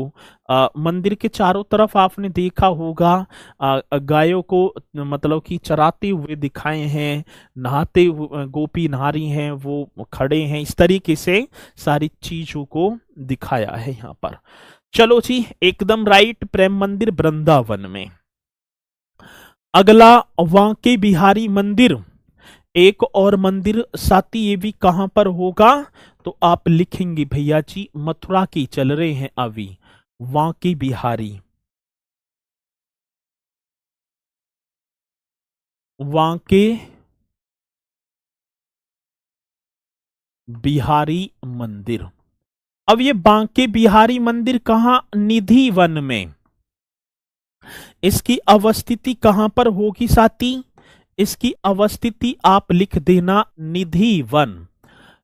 मंदिर के चारों तरफ आपने देखा होगा, गायों को मतलब कि चराते हुए दिखाए हैं, नहाते हुए गोपी नारी हैं वो खड़े हैं, इस तरीके से सारी चीजों को दिखाया है यहाँ पर। चलो जी, एकदम राइट, प्रेम मंदिर वृंदावन में। अगला वांके बिहारी मंदिर, एक और मंदिर साथी, ये भी कहां पर होगा? तो आप लिखेंगे भैया जी, मथुरा की चल रहे हैं अभी, वांके बिहारी, वांके बिहारी मंदिर। अब ये बांके बिहारी मंदिर कहां? निधि वन में। इसकी अवस्थिति कहां पर होगी साथी? इसकी अवस्थिति आप लिख देना, निधि वन,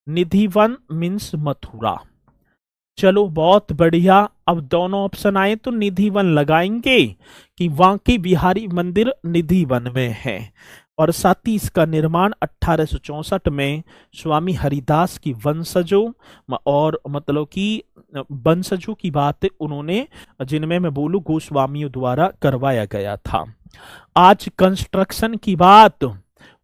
निधि वन मीन्स मथुरा। चलो बहुत बढ़िया, अब दोनों ऑप्शन आए तो निधि वन लगाएंगे कि वांके बिहारी मंदिर निधि वन में है। और साथ ही इसका निर्माण 1864 में स्वामी हरिदास की वंशजों, और मतलब कि वंशजों की बात उन्होंने, जिनमें मैं बोलूं गोस्वामियों द्वारा करवाया गया था। आज कंस्ट्रक्शन की बात,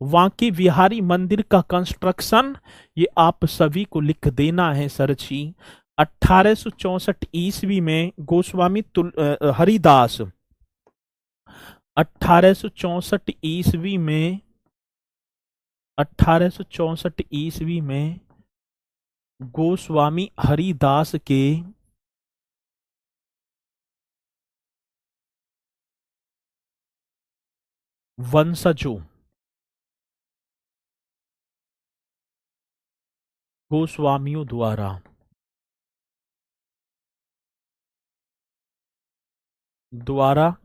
वांके बिहारी मंदिर का कंस्ट्रक्शन, ये आप सभी को लिख देना है सर जी। 1864 ईस्वी में गोस्वामी हरिदास, 1864 ईस्वी में, 1864 ईस्वी में गोस्वामी हरिदास के वंशजों, गोस्वामियों द्वारा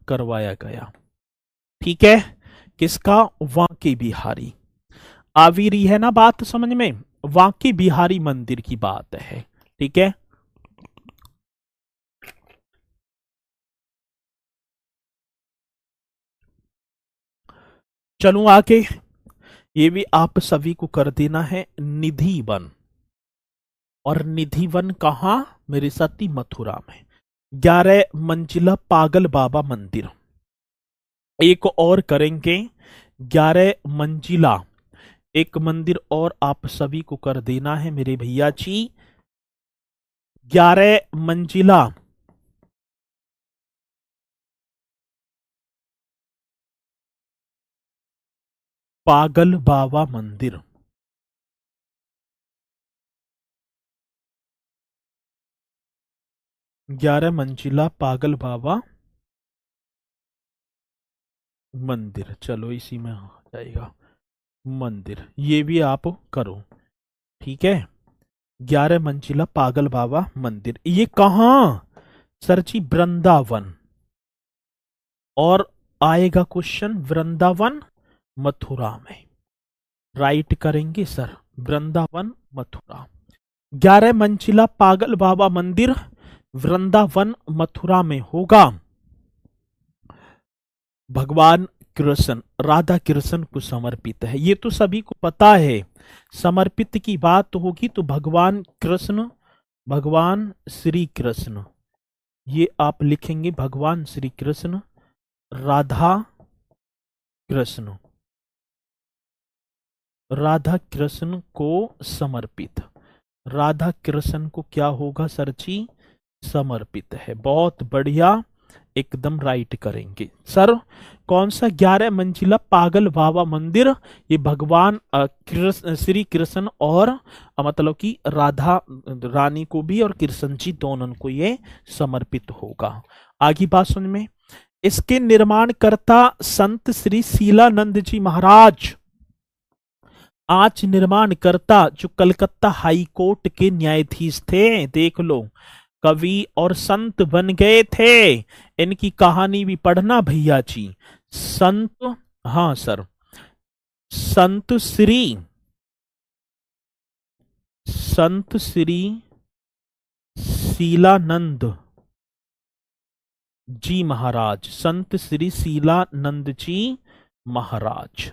करवाया गया, ठीक है। किसका? वांके बिहारी। आ भी रही है ना बात समझ में? वांके बिहारी मंदिर की बात है, ठीक है। चलूं आगे, ये भी आप सभी को कर देना है, निधि वन। और निधि वन कहां? मेरे साथी मथुरा में। 11 मंजिला पागल बाबा मंदिर, एक और करेंगे 11 मंजिला, एक मंदिर और आप सभी को कर देना है मेरे भैया जी, 11 मंजिला पागल बाबा मंदिर। 11 मंजिला पागल बाबा मंदिर, चलो इसी में आ जाएगा मंदिर, ये भी आप करो, ठीक है। 11 मंजिला पागल बाबा मंदिर, ये कहाँ सर जी? वृंदावन। और आएगा क्वेश्चन वृंदावन मथुरा में, राइट करेंगे सर, वृंदावन मथुरा। 11 मंजिला पागल बाबा मंदिर वृंदावन मथुरा में होगा। भगवान कृष्ण राधा कृष्ण को समर्पित है, ये तो सभी को पता है। समर्पित की बात होगी तो भगवान कृष्ण, भगवान श्री कृष्ण, ये आप लिखेंगे भगवान श्री कृष्ण, राधा कृष्ण, राधा कृष्ण को समर्पित। राधा कृष्ण को क्या होगा सर जी? समर्पित है। बहुत बढ़िया, एकदम राइट करेंगे सर। कौन सा 11 मंजिला पागल बाबा मंदिर? ये भगवान श्री कृष्ण और मतलब कि राधा रानी को भी और कृष्ण जी दोनों को ये समर्पित होगा। आगे बात सुन में, इसके निर्माणकर्ता संत श्री शीलानंद जी महाराज, आज निर्माणकर्ता जो कलकत्ता हाई कोर्ट के न्यायाधीश थे, देख लो, कवि और संत बन गए थे। इनकी कहानी भी पढ़ना भैया जी। संत, हाँ सर, संत श्री शीलानंद जी महाराज, संत श्री शीलानंद जी महाराज।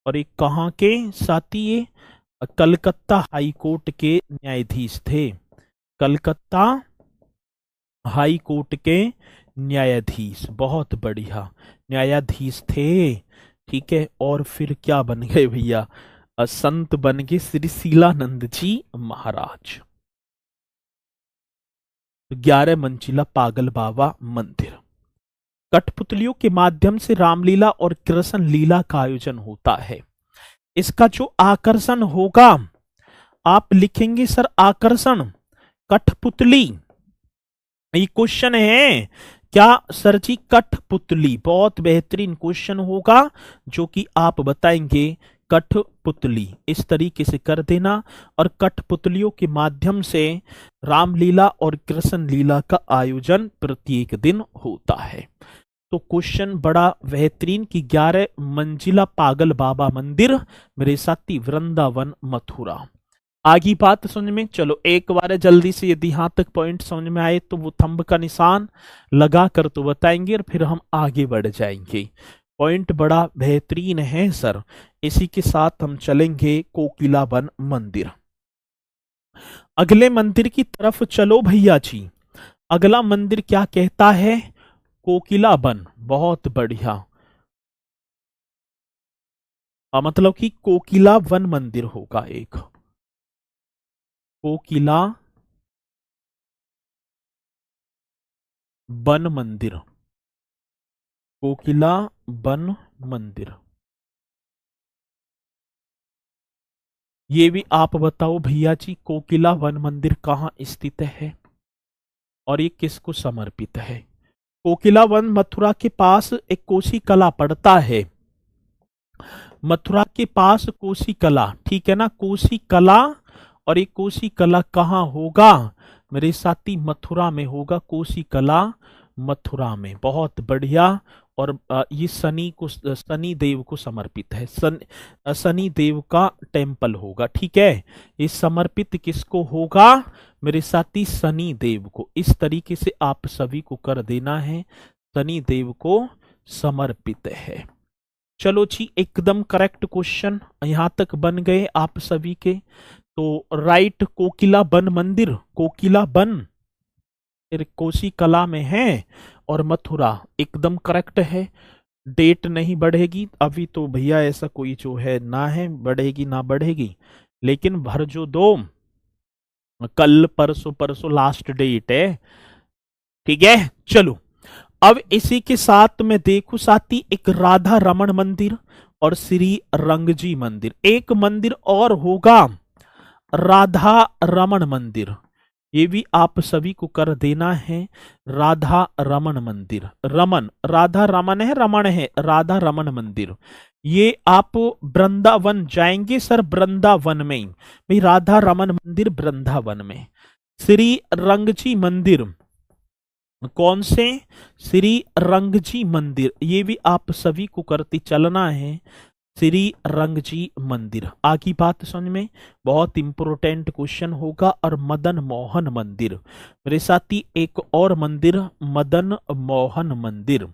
और एक कहाँ के साथी? ये कलकत्ता हाई कोर्ट के न्यायाधीश थे, कलकत्ता हाई कोर्ट के न्यायाधीश। बहुत बढ़िया, न्यायाधीश थे, ठीक है। और फिर क्या बन गए भैया? संत बन गए श्री शीलानंद जी महाराज। 11 मंजिला पागल बाबा मंदिर। कठपुतलियों के माध्यम से रामलीला और कृष्ण लीला का आयोजन होता है। इसका जो आकर्षण होगा, आप लिखेंगे सर आकर्षण कठपुतली। ये क्वेश्चन है क्या सर जी? कठपुतली, बहुत बेहतरीन क्वेश्चन होगा जो कि आप बताएंगे कठपुतली, इस तरीके से कर देना। और कठपुतलियों के माध्यम से रामलीला और कृष्ण लीला का आयोजन प्रत्येक दिन होता है। तो क्वेश्चन बड़ा बेहतरीन कि 11 मंजिला पागल बाबा मंदिर, मेरे साथी वृंदावन मथुरा। आगे बात समझ में, चलो एक बार जल्दी से, यदि यहां तक पॉइंट समझ में आए तो वो थंब का निशान लगा कर तो बताएंगे और फिर हम आगे बढ़ जाएंगे। पॉइंट बड़ा बेहतरीन है सर। इसी के साथ हम चलेंगे कोकिला वन मंदिर। अगले मंदिर की तरफ चलो भैया जी। अगला मंदिर क्या कहता है? कोकिला वन। बहुत बढ़िया, मतलब कि कोकिला वन मंदिर होगा एक, कोकिला वन मंदिर, कोकिला वन मंदिर। ये भी आप बताओ भैया जी, कोकिला वन मंदिर कहाँ स्थित है और ये किसको समर्पित है? कोकिला वन मथुरा के पास एक कोसी कला पड़ता है, मथुरा के पास कोसी कला, ठीक है ना, कोसी कला। और ये कोसी कला कहाँ होगा मेरे साथी? मथुरा में होगा, कोसी कला मथुरा में। बहुत बढ़िया। और ये शनि देव को समर्पित है, शनि देव का टेम्पल होगा, ठीक है। ये समर्पित किसको होगा मेरे साथी? शनि देव को। इस तरीके से आप सभी को कर देना है, शनि देव को समर्पित है। चलो जी, एकदम करेक्ट क्वेश्चन यहां तक बन गए आप सभी के। तो राइट, कोकिला वन मंदिर, कोकिला वन कोसी कला में है और मथुरा एकदम करेक्ट है। डेट नहीं बढ़ेगी अभी तो भैया, ऐसा कोई जो है ना है, बढ़ेगी ना बढ़ेगी, लेकिन भर जो दो, कल परसों परसों लास्ट डेट है, ठीक है। चलो अब इसी के साथ में देखो साथी, एक राधा रमन मंदिर और श्री रंगजी मंदिर, एक मंदिर और होगा राधा रमन मंदिर, ये भी आप सभी को कर देना है। राधा रमन मंदिर, रमन राधा रमन है, रमन है, राधा रमन मंदिर, ये आप वृंदावन जाएंगे सर, वृंदावन में भाई, राधा रमन मंदिर वृंदावन में। श्री रंगजी मंदिर, कौन से? श्री रंगजी मंदिर, ये भी आप सभी को करती चलना है, श्री रंगजी मंदिर। आगे बात समझ में, बहुत इंपोर्टेंट क्वेश्चन होगा। और मदन मोहन मंदिर, मेरे साथी एक और मंदिर, मदन मोहन मंदिर।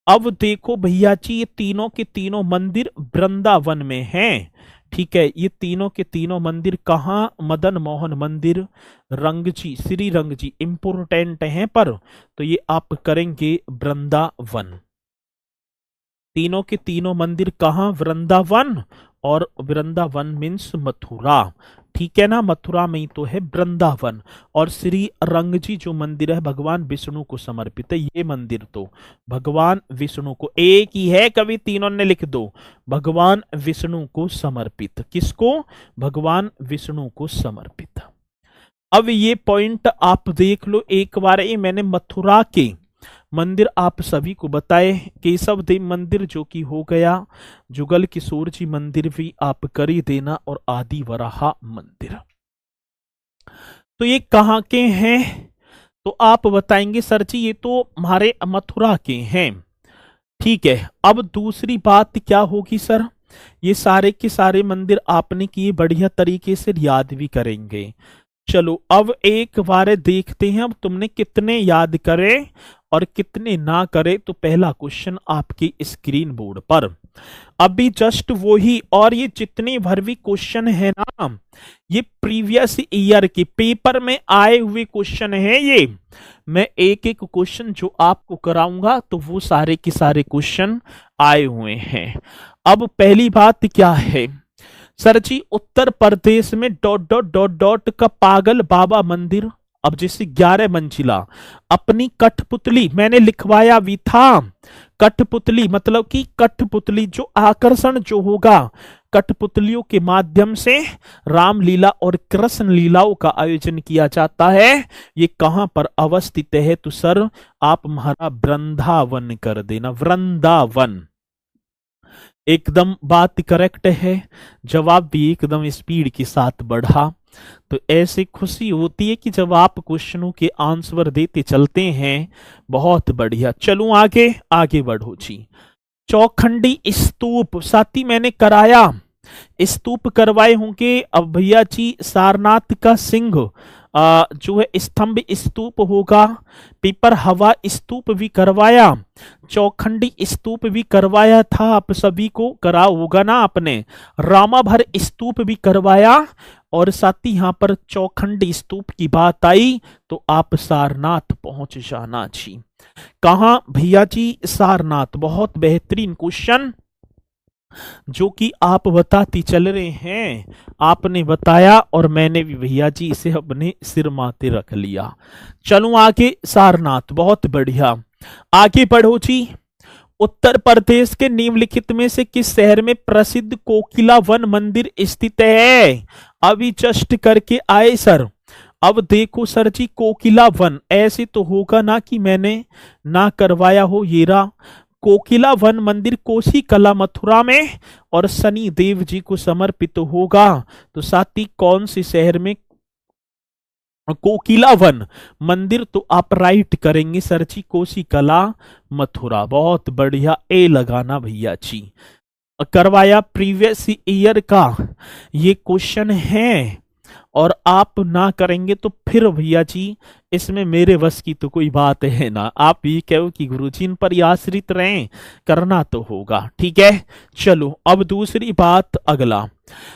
अब देखो भैया जी, ये तीनों के तीनों मंदिर वृंदावन में हैं, ठीक है। ये तीनों के तीनों मंदिर कहाँ? मदन मोहन मंदिर, रंगजी, श्री रंगजी, इंपोर्टेंट हैं पर, तो ये आप करेंगे वृंदावन। तीनों के तीनों मंदिर कहाँ? वृंदावन, और वृंदावन मीन्स मथुरा, ठीक है ना, मथुरा में ही तो है वृंदावन। और श्री रंगजी जो मंदिर है भगवान विष्णु को समर्पित है, ये मंदिर तो भगवान विष्णु को, एक ही है, कभी तीनों ने लिख दो, भगवान विष्णु को समर्पित। किसको? भगवान विष्णु को समर्पित। अब ये पॉइंट आप देख लो एक बार, ये मैंने मथुरा के मंदिर आप सभी को बताए, केशव देव मंदिर जो कि हो गया, जुगल किशोर जी मंदिर भी आप कर ही देना, और आदि वराहा मंदिर। तो ये कहाँ के हैं? तो आप बताएंगे सर जी ये तो हमारे मथुरा के हैं, ठीक है। अब दूसरी बात क्या होगी सर? ये सारे के सारे मंदिर आपने किए, बढ़िया तरीके से याद भी करेंगे। चलो अब एक बार देखते हैं अब तुमने कितने याद करे और कितने ना करे। तो पहला क्वेश्चन आपकी स्क्रीन बोर्ड पर अभी जस्ट वही, और ये जितने भर भी क्वेश्चन है ना, ये प्रीवियस ईयर के पेपर में आए हुए क्वेश्चन है। ये मैं एक एक क्वेश्चन जो आपको कराऊंगा तो वो सारे के सारे क्वेश्चन आए हुए हैं। अब पहली बात क्या है सर जी? उत्तर प्रदेश में डॉट डॉट डॉट डॉट का पागल बाबा मंदिर। अब जैसे 11 मंजिला अपनी कठपुतली मैंने लिखवाया भी था, कठपुतली मतलब कि कठपुतली जो आकर्षण जो होगा, कठपुतलियों के माध्यम से रामलीला और कृष्ण लीलाओं का आयोजन किया जाता है। ये कहां पर अवस्थित है? तो सर आप हमारा वृंदावन कर देना, वृंदावन। एकदम बात करेक्ट है, जवाब भी एकदम स्पीड के साथ बढ़ा। तो ऐसी खुशी होती है कि जब आप क्वेश्चनों के आंसर देते चलते हैं। बहुत बढ़िया, चलूं आगे, आगे बढ़ो जी। चौखंडी स्तूप साथी मैंने कराया, स्तूप करवाए होंगे। अब भैया जी सारनाथ का सिंह जो है स्तंभ स्तूप होगा, पेपर हवा स्तूप भी करवाया, चौखंडी स्तूप भी करवाया था, आप सभी को करा होगा ना आपने। रामाभर स्तूप भी करवाया, और साथ ही यहां पर चौखंडी स्तूप की बात आई तो आप सारनाथ पहुंच जाना जी। कहां भैया जी? सारनाथ। बहुत बेहतरीन क्वेश्चन जो कि आप बताती चल रहे हैं, आपने बताया और मैंने भी भैया जी इसे अपने सिर माथे रख लिया। चलूं आगे, सारनाथ, बहुत बढ़िया, आगे बढ़ो जी। उत्तर प्रदेश के निम्नलिखित में से किस शहर में प्रसिद्ध कोकिला वन मंदिर स्थित है? अभी जस्ट करके आए सर। अब देखो सर जी, कोकिला वन ऐसे तो होगा ना कि मैंने ना करवाया हो। येरा कोकिला वन मंदिर कोसी कला मथुरा में और शनि देव जी को समर्पित होगा। तो साथ ही कौन से शहर में कोकिला वन मंदिर? तो आप राइट करेंगे सर जी, कोसी कला मथुरा। बहुत बढ़िया, ए लगाना भैया जी। करवाया प्रीवियस ईयर का ये क्वेश्चन है, और आप ना करेंगे तो फिर भैया जी इसमें मेरे बस की तो कोई बात है ना। आप ये कहो कि गुरुजी इन पर आश्रित रहें, करना तो होगा, ठीक है। चलो अब दूसरी बात, अगला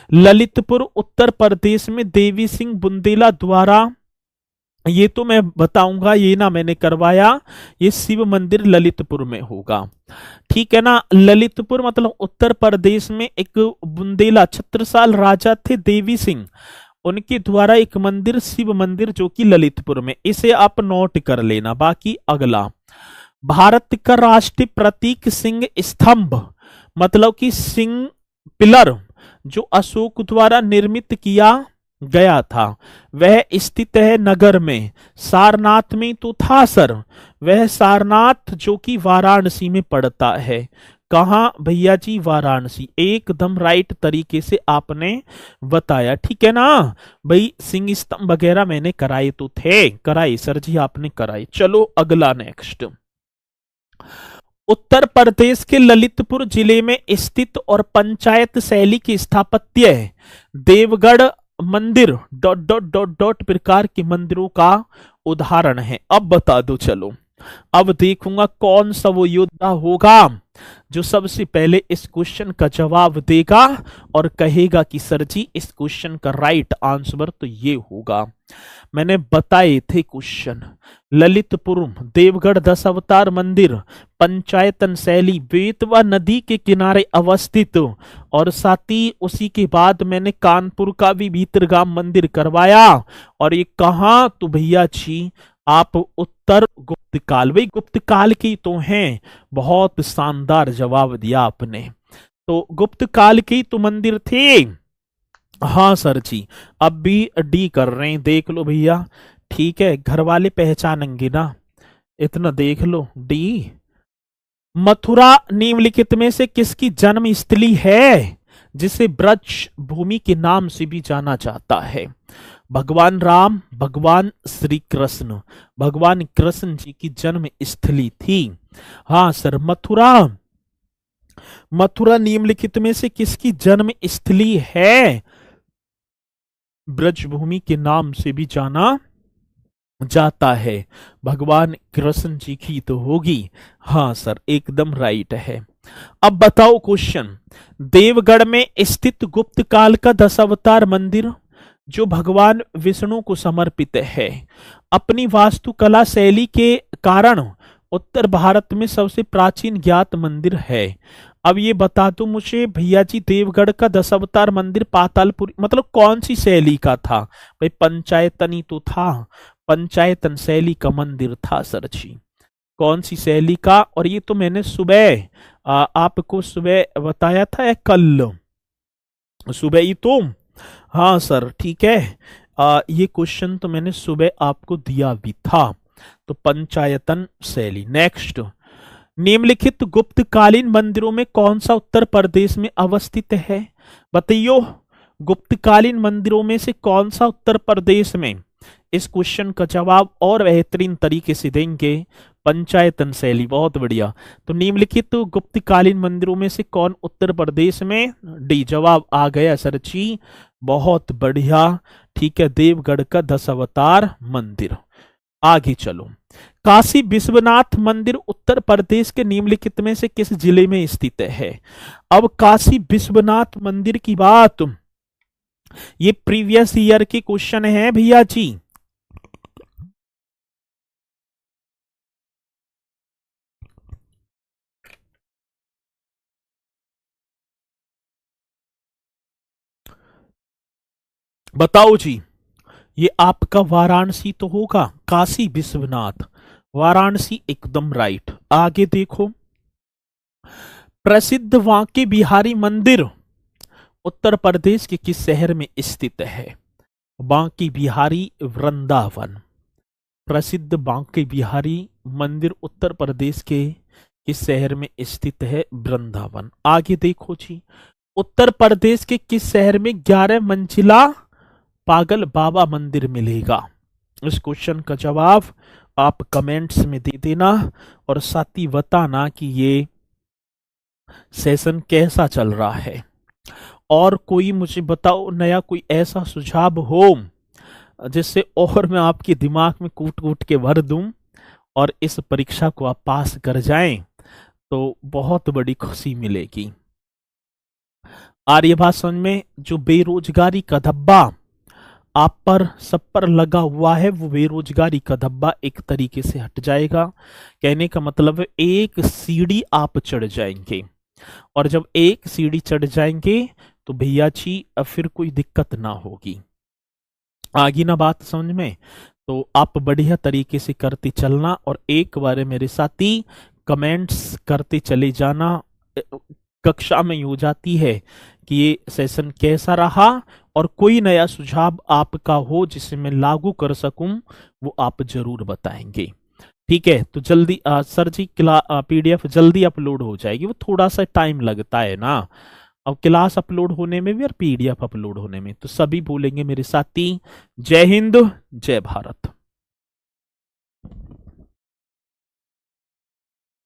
ललितपुर उत्तर प्रदेश में देवी सिंह बुंदेला द्वारा, ये तो मैं बताऊंगा, ये ना मैंने करवाया, ये शिव मंदिर ललितपुर में होगा, ठीक है ना। ललितपुर मतलब उत्तर प्रदेश में एक बुंदेला छत्रसाल राजा थे देवी सिंह, उनके द्वारा एक मंदिर शिव मंदिर जो कि ललितपुर में, इसे आप नोट कर लेना। बाकी अगला, भारत का राष्ट्रीय प्रतीक सिंह स्तंभ मतलब कि सिंह पिलर जो अशोक द्वारा निर्मित किया गया था वह स्थित है नगर में, सारनाथ में तो था सर। वह सारनाथ जो कि वाराणसी में पड़ता है। कहाँ भैया जी? वाराणसी। एकदम राइट तरीके से आपने बताया, ठीक है ना भाई। सिंह स्तंभ वगैरह मैंने कराए तो थे, कराए सर जी, आपने कराए। चलो अगला नेक्स्ट। उत्तर प्रदेश के ललितपुर जिले में स्थित और पंचायत शैली की स्थापत्य है देवगढ़ मंदिर डॉट डॉट डॉट डॉट प्रकार के मंदिरों का उदाहरण है। अब बता दो, चलो अब देखूंगा कौन सा वो योद्धा होगा जो सबसे पहले इस क्वेश्चन का जवाब देगा और कहेगा कि सर जी इस क्वेश्चन का राइट आंसर तो ये होगा। मैंने बताए थे क्वेश्चन। ललितपुर, देवगढ़ दस अवतार मंदिर, पंचायतन शैली, बेतवा नदी के किनारे अवस्थित, और साथ ही उसी के बाद मैंने कानपुर का भी भीतरगाम मंदिर करवाया। और ये कहाँ? तो भैया जी आप उत्तर गुप्त काल, भाई गुप्त काल की तो हैं। बहुत शानदार जवाब दिया आपने। तो गुप्त काल की तो मंदिर थे। हाँ सर जी, अब भी डी कर रहे हैं, देख लो भैया। ठीक है, घर वाले पहचानेंगे ना, इतना देख लो। डी। मथुरा निम्नलिखित में से किसकी जन्म स्थली है जिसे ब्रज भूमि के नाम से भी जाना जाता है? भगवान राम, भगवान श्री कृष्ण, भगवान कृष्ण जी की जन्म स्थली थी। हाँ सर, मथुरा। मथुरा निम्नलिखित में से किसकी जन्म स्थली है? ब्रजभूमि के नाम से भी जाना जाता है। भगवान कृष्ण जी की तो होगी। हाँ सर, एकदम राइट है। अब बताओ क्वेश्चन। देवगढ़ में स्थित गुप्त काल का दशावतार मंदिर जो भगवान विष्णु को समर्पित है, अपनी वास्तुकला शैली के कारण उत्तर भारत में सबसे प्राचीन ज्ञात मंदिर है। अब ये बता दो मुझे भैया जी, देवगढ़ का दशावतार मंदिर पातालपुरी मतलब कौन सी शैली का था? भाई पंचायतनी तो था, पंचायतन शैली का मंदिर था सर जी। कौन सी शैली का? और ये तो मैंने सुबह आपको सुबह बताया था या कल? सुबह ही तो। हाँ सर, ठीक है। ये क्वेश्चन तो मैंने सुबह आपको दिया भी था। तो पंचायतन शैली। नेक्स्ट। निम्नलिखित गुप्तकालीन मंदिरों में कौन सा उत्तर प्रदेश में अवस्थित है? बताइयो, गुप्तकालीन मंदिरों में से कौन सा उत्तर प्रदेश में? इस क्वेश्चन का जवाब और बेहतरीन तरीके से देंगे पंचायतन शैली। बहुत बढ़िया। तो निम्नलिखित गुप्तकालीन मंदिरों में से कौन उत्तर प्रदेश में? डी जवाब आ गया सर जी, बहुत बढ़िया। ठीक है, देवगढ़ का दशावतार मंदिर। आगे चलो। काशी विश्वनाथ मंदिर उत्तर प्रदेश के निम्नलिखित में से किस जिले में स्थित है? अब काशी विश्वनाथ मंदिर की बात, ये प्रीवियस ईयर की क्वेश्चन है भैया जी। बताओ जी, ये आपका वाराणसी तो होगा। काशी विश्वनाथ, वाराणसी एकदम राइट। आगे देखो। प्रसिद्ध बांके बिहारी मंदिर उत्तर प्रदेश के किस शहर में स्थित है? बांके बिहारी वृंदावन। प्रसिद्ध बांके बिहारी मंदिर उत्तर प्रदेश के किस शहर में स्थित है? वृंदावन। आगे देखो जी। उत्तर प्रदेश के किस शहर में 11 मंजिला पागल बाबा मंदिर मिलेगा? इस क्वेश्चन का जवाब आप कमेंट्स में दे देना और साथ ही बताना कि ये सेशन कैसा चल रहा है। और कोई मुझे बताओ नया कोई ऐसा सुझाव हो जिससे और मैं आपके दिमाग में कूट कूट के भर दूं और इस परीक्षा को आप पास कर जाएं तो बहुत बड़ी खुशी मिलेगी। आर्य भाषण में जो बेरोजगारी का धब्बा आप पर सब पर लगा हुआ है, वो बेरोजगारी का धब्बा एक तरीके से हट जाएगा। कहने का मतलब है एक सीढ़ी आप चढ़ जाएंगे, और जब एक सीढ़ी चढ़ जाएंगे तो भैया जी अब फिर कोई दिक्कत ना होगी। आगे ना बात समझ में? तो आप बढ़िया तरीके से करते चलना और एक बार मेरे साथी कमेंट्स करते चले जाना। कक्षा में हो जाती है कि ये सेशन कैसा रहा और कोई नया सुझाव आपका हो जिसे मैं लागू कर सकूं, वो आप जरूर बताएंगे। ठीक है, तो जल्दी सर जी पीडीएफ जल्दी अपलोड हो जाएगी, वो थोड़ा सा टाइम लगता है ना, अब क्लास अपलोड होने में भी और पीडीएफ अपलोड होने में। तो सभी बोलेंगे मेरे साथी, जय हिंद, जय भारत।